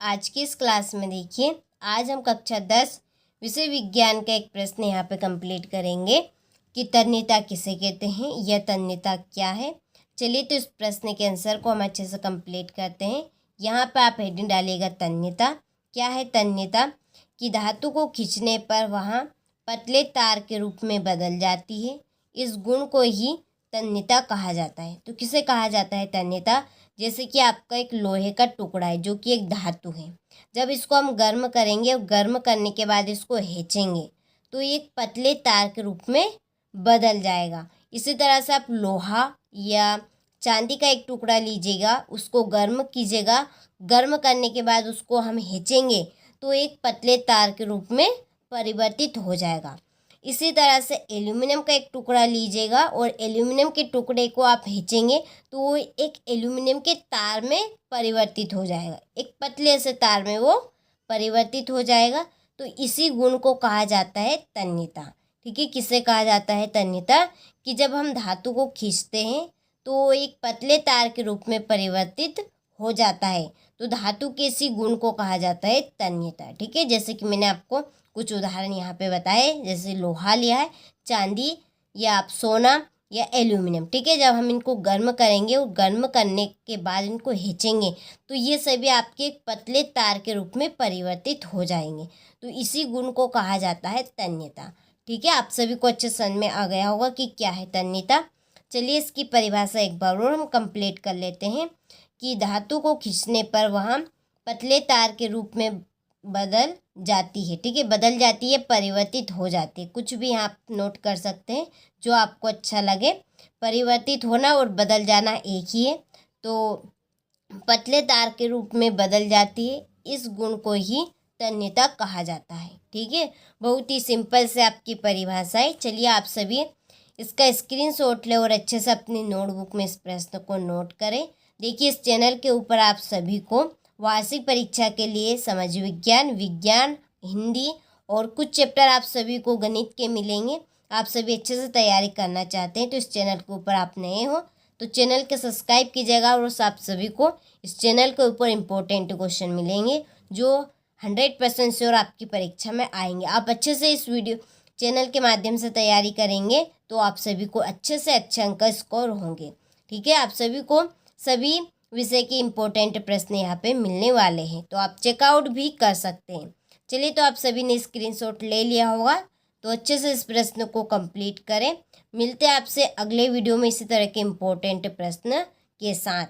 आज की इस क्लास में देखिए, आज हम कक्षा 10 विषय विज्ञान का एक प्रश्न यहाँ पे कंप्लीट करेंगे कि तन्यता किसे कहते हैं या तन्यता क्या है। चलिए तो इस प्रश्न के आंसर को हम अच्छे से कंप्लीट करते हैं। यहाँ पे आप हेडिंग डालिएगा तन्यता। क्या है तन्यता? कि धातु को खींचने पर वहाँ पतले तार के रूप में बदल जाती है। इस गुण को ही तन्यता कहा जाता है। तो किसे कहा जाता है तन्यता? जैसे कि आपका एक लोहे का टुकड़ा है जो कि एक धातु है। जब इसको हम गर्म करेंगे और गर्म करने के बाद इसको खींचेंगे तो ये एक पतले तार के रूप में बदल जाएगा। इसी तरह से आप लोहा या चांदी का एक टुकड़ा लीजिएगा, उसको गर्म कीजिएगा, गर्म करने के बाद उसको हम खींचेंगे तो एक पतले तार के रूप में परिवर्तित हो जाएगा। इसी तरह से एल्यूमिनियम का एक टुकड़ा लीजिएगा और एल्यूमिनियम के टुकड़े को आप खींचेंगे तो वो एक एल्यूमिनियम के तार में परिवर्तित हो जाएगा, एक पतले से तार में वो परिवर्तित हो जाएगा। तो इसी गुण को कहा जाता है तन्यता। ठीक है, किसे कहा जाता है तन्यता? कि जब हम धातु को खींचते हैं तो वो एक पतले तार के रूप में परिवर्तित हो जाता है। तो धातु के इसी गुण को कहा जाता है तन्यता। ठीक है, जैसे कि मैंने आपको कुछ उदाहरण यहाँ पे बताए, जैसे लोहा लिया है, चांदी या आप सोना या एल्यूमिनियम। ठीक है, जब हम इनको गर्म करेंगे और गर्म करने के बाद इनको खींचेंगे तो ये सभी आपके एक पतले तार के रूप में परिवर्तित हो जाएंगे। तो इसी गुण को कहा जाता है तन्यता। ठीक है, आप सभी को अच्छे समझ में आ गया होगा कि क्या है तन्यता। चलिए इसकी परिभाषा एक बार और हम कंप्लीट कर लेते हैं कि धातु को खींचने पर वहाँ पतले तार के रूप में बदल जाती है। ठीक है, बदल जाती है, परिवर्तित हो जाती है। कुछ भी आप नोट कर सकते हैं जो आपको अच्छा लगे। परिवर्तित होना और बदल जाना एक ही है। तो पतले तार के रूप में बदल जाती है, इस गुण को ही तन्यता कहा जाता है। ठीक है, बहुत ही सिंपल से आपकी परिभाषा है। चलिए आप सभी इसका स्क्रीनशॉट लें और अच्छे से अपनी नोटबुक में इस प्रश्न को नोट करें। देखिए, इस चैनल के ऊपर आप सभी को वार्षिक परीक्षा के लिए समाज विज्ञान, विज्ञान, हिंदी और कुछ चैप्टर आप सभी को गणित के मिलेंगे। आप सभी अच्छे से तैयारी करना चाहते हैं तो इस चैनल के ऊपर आप नए हो तो चैनल के सब्सक्राइब कीजिएगा और आप सभी को इस चैनल के ऊपर इम्पोर्टेंट क्वेश्चन मिलेंगे जो 100% श्योर आपकी परीक्षा में आएंगे। आप अच्छे से इस वीडियो चैनल के माध्यम से तैयारी करेंगे तो आप सभी को अच्छे से अच्छे अंक स्कोर होंगे। ठीक है, आप सभी को सभी विषय के इम्पोर्टेंट प्रश्न यहाँ पे मिलने वाले हैं तो आप चेकआउट भी कर सकते हैं। चलिए, तो आप सभी ने स्क्रीनशॉट ले लिया होगा तो अच्छे से इस प्रश्न को कंप्लीट करें। मिलते हैं आपसे अगले वीडियो में इसी तरह के इम्पोर्टेंट प्रश्न के साथ।